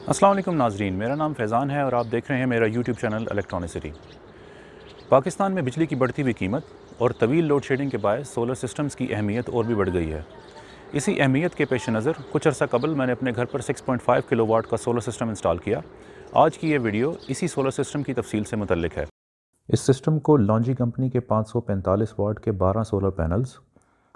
अस्सलाम वालेकुम नाजरीन, मेरा नाम फैज़ान है और आप देख रहे हैं मेरा यूट्यूब चैनल इलेक्ट्रॉनिसिटी। पाकिस्तान में बिजली की बढ़ती हुई कीमत और तवील लोड शेडिंग के बायस सोलर सिस्टम्स की अहमियत और भी बढ़ गई है। इसी अहमियत के पेश नज़र कुछ अर्सा कबल मैंने अपने घर पर 6.5 किलोवाट का सोलर सिस्टम इंस्टॉल किया। आज की ये वीडियो इसी सोलर सिस्टम की तफसील से मुतल्लिक है। इस सिस्टम को लॉन्जी कंपनी के 545 वाट के 12 सोलर पैनल्स,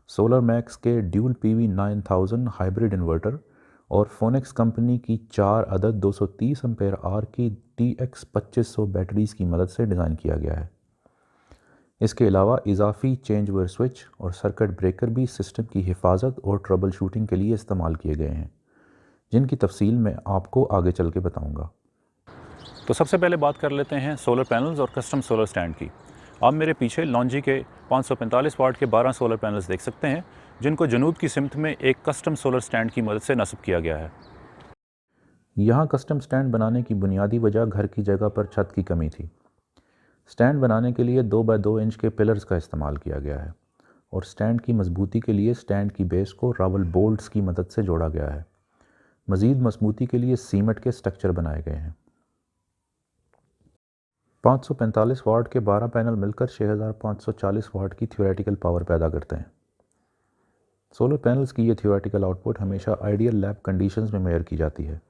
सोलर मैक्स के ड्यूल PV 9000 हाइब्रिड इन्वर्टर और फोनेक्स कंपनी की 4 अदद 230 एम्पेयर आर की TX 2500 बैटरीज़ की मदद से डिज़ाइन किया गया है। इसके अलावा इजाफी चेंज ओवर स्विच और सर्किट ब्रेकर भी सिस्टम की हिफाजत और ट्रबल शूटिंग के लिए इस्तेमाल किए गए हैं, जिनकी तफसील मैं आपको आगे चल के बताऊँगा। तो सबसे पहले बात कर लेते हैं सोलर पैनल्स और कस्टम सोलर स्टैंड की। आप मेरे पीछे लॉन्जी के 545 वाट के 12 सोलर पैनल्स देख सकते हैं, जिनको जनूब की सिमत में एक कस्टम सोलर स्टैंड की मदद से नस्ब किया गया है। यहाँ कस्टम स्टैंड बनाने की बुनियादी वजह घर की जगह पर छत की कमी थी। स्टैंड बनाने के लिए 2 बाय 2 इंच के पिलर्स का इस्तेमाल किया गया है और स्टैंड की मजबूती के लिए स्टैंड की बेस को रावल बोल्ट्स की मदद से जोड़ा गया है। मज़ीद मजबूती के लिए सीमेंट के स्ट्रक्चर बनाए गए हैं। 545 वाट के 12 पैनल मिलकर 6540 वाट की थ्योरेटिकल पावर पैदा करते हैं। सोलर पैनल्स की ये थ्योरेटिकल आउटपुट हमेशा आइडियल लैब कंडीशंस में मेजर की जाती है,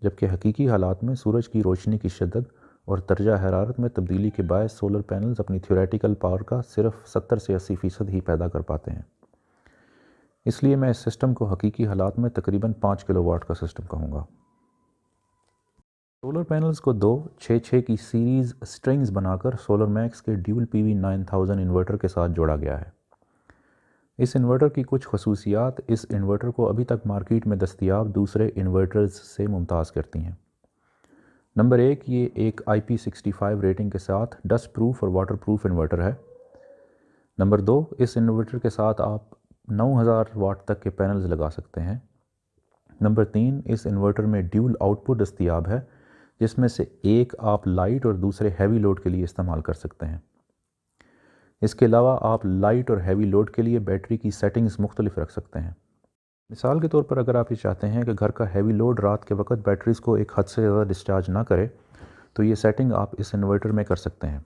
जबकि हकीकी हालात में सूरज की रोशनी की शिद्दत और दर्जा हरारत में तब्दीली के बायस सोलर पैनल्स अपनी थ्योरेटिकल पावर का सिर्फ 70 से 80% ही पैदा कर पाते हैं। इसलिए मैं इस सिस्टम को हकीकी हालात में तकरीबन 5 किलोवाट का सिस्टम कहूँगा। सोलर पैनल्स को 2 6 की सीरीज़ स्ट्रिंग्स बनाकर सोलर मैक्स के ड्यूल PV 9000 इन्वर्टर के साथ जोड़ा गया है। इस इन्वर्टर की कुछ खसूसियात इस इन्वर्टर को अभी तक मार्केट में दस्तयाब दूसरे इन्वर्टर्स से मुमताज़ करती हैं। नंबर 1, ये एक IP65 रेटिंग के साथ डस्ट प्रूफ और वाटर प्रूफ इन्वर्टर है। नंबर 2, इस इन्वर्टर के साथ आप 9000 वाट तक के पैनल्स लगा सकते हैं। नंबर 3, इस इन्वर्टर में ड्यूल आउटपुट दस्तयाब है, जिसमें से एक आप लाइट और दूसरे हैवी लोड के लिए इस्तेमाल कर सकते हैं। इसके अलावा आप लाइट और हैवी लोड के लिए बैटरी की सेटिंग्स मुख्तलिफ रख सकते हैं। मिसाल के तौर पर अगर आप ये चाहते हैं कि घर का हैवी लोड रात के वक्त बैटरीज़ को एक हद से ज़्यादा डिस्चार्ज ना करे, तो ये सेटिंग आप इस इन्वर्टर में कर सकते हैं।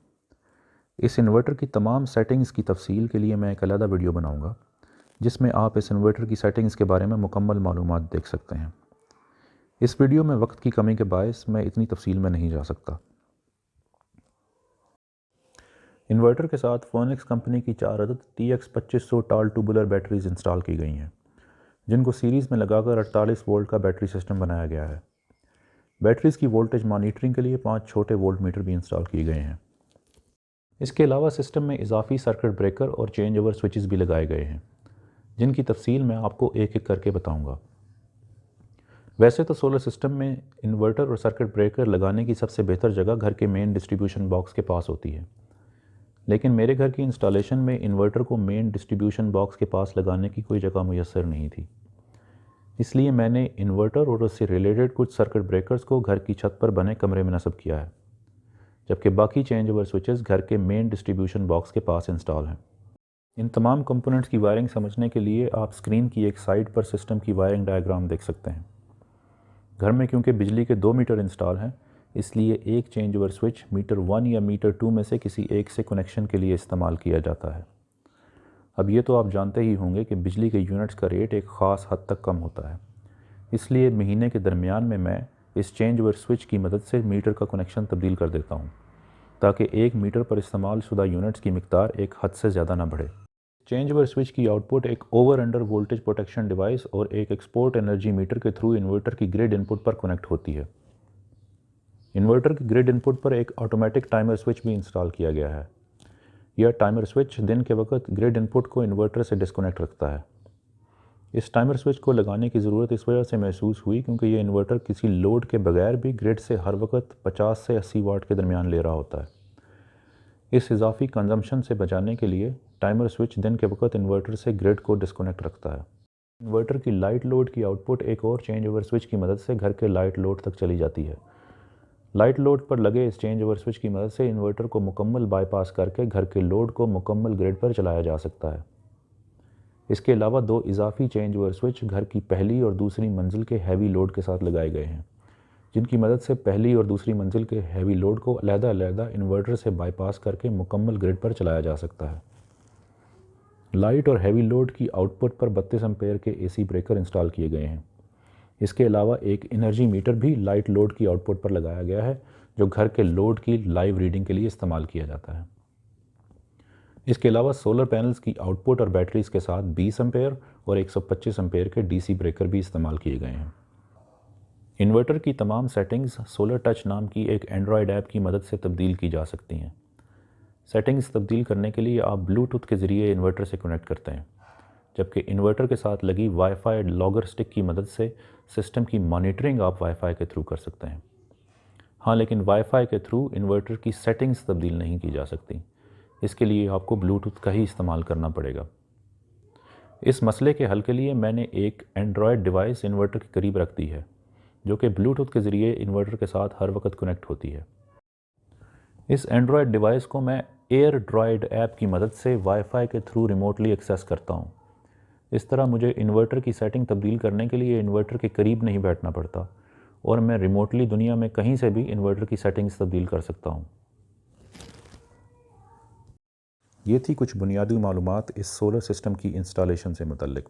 इस इन्वर्टर की तमाम सेटिंग्स की तफसील के लिए मैं एक अलग वीडियो बनाऊँगा, जिसमें आप इस इन्वर्टर की सेटिंग्स के बारे में मुकम्मल मालूमात देख सकते हैं। इस वीडियो में वक्त की कमी के बायस मैं इतनी तफसील में नहीं जा सकता। इन्वर्टर के साथ फोनेक्स कंपनी की 4 अदद TX 2500 टाल ट्यूबुलर बैटरीज़ इंस्टॉल की गई हैं, जिनको सीरीज़ में लगाकर 48 वोल्ट का बैटरी सिस्टम बनाया गया है। बैटरीज़ की वोल्टेज मॉनिटरिंग के लिए 5 छोटे वोल्ट मीटर भी इंस्टॉल किए गए हैं। इसके अलावा सिस्टम में इजाफी सर्किट ब्रेकर और चेंज ओवर स्विचेस भी लगाए गए हैं, जिनकी तफसील मैं आपको एक एक करके बताऊँगा। वैसे तो सोलर सिस्टम में इन्वर्टर और सर्किट ब्रेकर लगाने की सबसे बेहतर जगह घर के मेन डिस्ट्रीब्यूशन बॉक्स के पास होती है, लेकिन मेरे घर की इंस्टॉलेशन में इन्वर्टर को मेन डिस्ट्रीब्यूशन बॉक्स के पास लगाने की कोई जगह मुयस्सर नहीं थी। इसलिए मैंने इन्वर्टर और उससे रिलेटेड कुछ सर्किट ब्रेकर्स को घर की छत पर बने कमरे में नस्ब किया है, जबकि बाकी चेंज ओवर स्विचेस घर के मेन डिस्ट्रीब्यूशन बॉक्स के पास इंस्टॉल हैं। इन तमाम कंपोनेंट्स की वायरिंग समझने के लिए आप स्क्रीन की एक साइड पर सिस्टम की वायरिंग डायग्राम देख सकते हैं। घर में क्योंकि बिजली के 2 मीटर इंस्टॉल हैं, इसलिए एक चेंज ओवर स्विच मीटर 1 या मीटर 2 में से किसी एक से कनेक्शन के लिए इस्तेमाल किया जाता है। अब ये तो आप जानते ही होंगे कि बिजली के यूनिट्स का रेट एक ख़ास हद तक कम होता है, इसलिए महीने के दरमियान में मैं इस चेंज ओवर स्विच की मदद से मीटर का कनेक्शन तब्दील कर देता हूँ, ताकि एक मीटर पर इस्तेमाल शुदा यूनिट्स की मिकदार एक हद से ज़्यादा ना बढ़े। चेंज ओवर स्विच की आउटपुट एक over under voltage protection device और एक एक्सपोर्ट एनर्जी मीटर के थ्रू इन्वर्टर की ग्रिड इनपुट पर कनेक्ट होती है। इन्वर्टर की ग्रिड इनपुट पर एक ऑटोमेटिक टाइमर स्विच भी इंस्टॉल किया गया है। यह टाइमर स्विच दिन के वक्त ग्रिड इनपुट को इन्वर्टर से डिस्कनेक्ट रखता है। इस टाइमर स्विच को लगाने की ज़रूरत इस वजह से महसूस हुई क्योंकि यह इन्वर्टर किसी लोड के बगैर भी ग्रिड से हर वक्त 50 से 80 वाट के दरमियान ले रहा होता है। इस इजाफी कंजम्पशन से बचाने के लिए टाइमर स्विच दिन के वक्त इन्वर्टर से ग्रिड को डिस्कनेक्ट रखता है। इन्वर्टर की लाइट लोड की आउटपुट एक और चेंज ओवर स्विच की मदद से घर के लाइट लोड तक चली जाती है। लाइट लोड पर लगे इस चेंज ओवर स्विच की मदद से इन्वर्टर को मुकम्मल बाईपास करके घर के लोड को मुकम्मल ग्रिड पर चलाया जा सकता है। इसके अलावा 2 इजाफी चेंज ओवर स्विच घर की पहली और दूसरी मंजिल के हैवी लोड के साथ लगाए गए हैं, जिनकी मदद से पहली और दूसरी मंजिल के हैवी लोड को अलग-अलग इन्वर्टर से बाईपास करके मुकम्मल ग्रिड पर चलाया जा सकता है। लाइट और हैवी लोड की आउटपुट पर 32 एम्पेयर के एसी ब्रेकर इंस्टॉल किए गए हैं। इसके अलावा एक एनर्जी मीटर भी लाइट लोड की आउटपुट पर लगाया गया है, जो घर के लोड की लाइव रीडिंग के लिए इस्तेमाल किया जाता है। इसके अलावा सोलर पैनल्स की आउटपुट और बैटरीज के साथ 20 एम्पेयर और 125 एम्पेयर के डीसी ब्रेकर भी इस्तेमाल किए गए हैं। इन्वर्टर की तमाम सेटिंग्स सोलर टच नाम की एक एंड्रॉयड ऐप की मदद से तब्दील की जा सकती हैं। सेटिंग्स तब्दील करने के लिए आप ब्लूटूथ के ज़रिए इन्वर्टर से कनेक्ट करते हैं, जबकि इन्वर्टर के साथ लगी वाईफाई लॉगर स्टिक की मदद से सिस्टम की मॉनिटरिंग आप वाईफाई के थ्रू कर सकते हैं। हाँ, लेकिन वाईफाई के थ्रू इन्वर्टर की सेटिंग्स तब्दील नहीं की जा सकती। इसके लिए आपको ब्लूटूथ का ही इस्तेमाल करना पड़ेगा। इस मसले के हल के लिए मैंने एक एंड्रॉयड डिवाइस इन्वर्टर के करीब रख दी है, जो कि ब्लूटूथ के ज़रिए इन्वर्टर के साथ हर वक्त कनेक्ट होती है। इस एंड्रॉयड डिवाइस को मैं एयर ड्रॉयड ऐप की मदद से वाईफाई के थ्रू रिमोटली एक्सेस करता हूँ। इस तरह मुझे इन्वर्टर की सेटिंग तब्दील करने के लिए इन्वर्टर के करीब नहीं बैठना पड़ता और मैं रिमोटली दुनिया में कहीं से भी इन्वर्टर की सेटिंग्स तब्दील कर सकता हूँ। ये थी कुछ बुनियादी मालूमात इस सोलर सिस्टम की इंस्टॉलेशन से मुतल्लिक।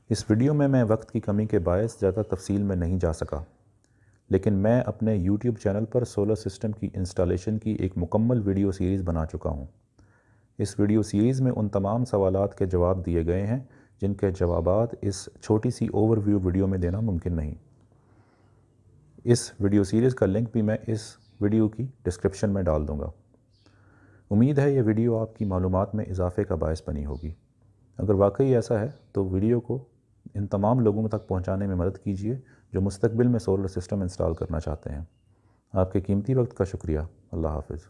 इस वीडियो में मैं वक्त की कमी के बायस ज़्यादा तफसील में नहीं जा सका, लेकिन मैं अपने यूट्यूब चैनल पर सोलर सिस्टम की इंस्टॉलेशन की एक मुकम्मल वीडियो सीरीज़ बना चुका हूँ। इस वीडियो सीरीज़ में उन तमाम सवालात के जवाब दिए गए हैं जिनके जवाबात इस छोटी सी ओवरव्यू वीडियो में देना मुमकिन नहीं। इस वीडियो सीरीज़ का लिंक भी मैं इस वीडियो की डिस्क्रिप्शन में डाल दूँगा। उम्मीद है ये वीडियो आपकी मालूमात में इजाफ़े का बायस बनी होगी। अगर वाकई ऐसा है तो वीडियो को इन तमाम लोगों तक पहुंचाने में मदद कीजिए जो मुस्तकबिल में सोलर सिस्टम इंस्टॉल करना चाहते हैं। आपके कीमती वक्त का शुक्रिया। अल्लाह हाफ़िज़।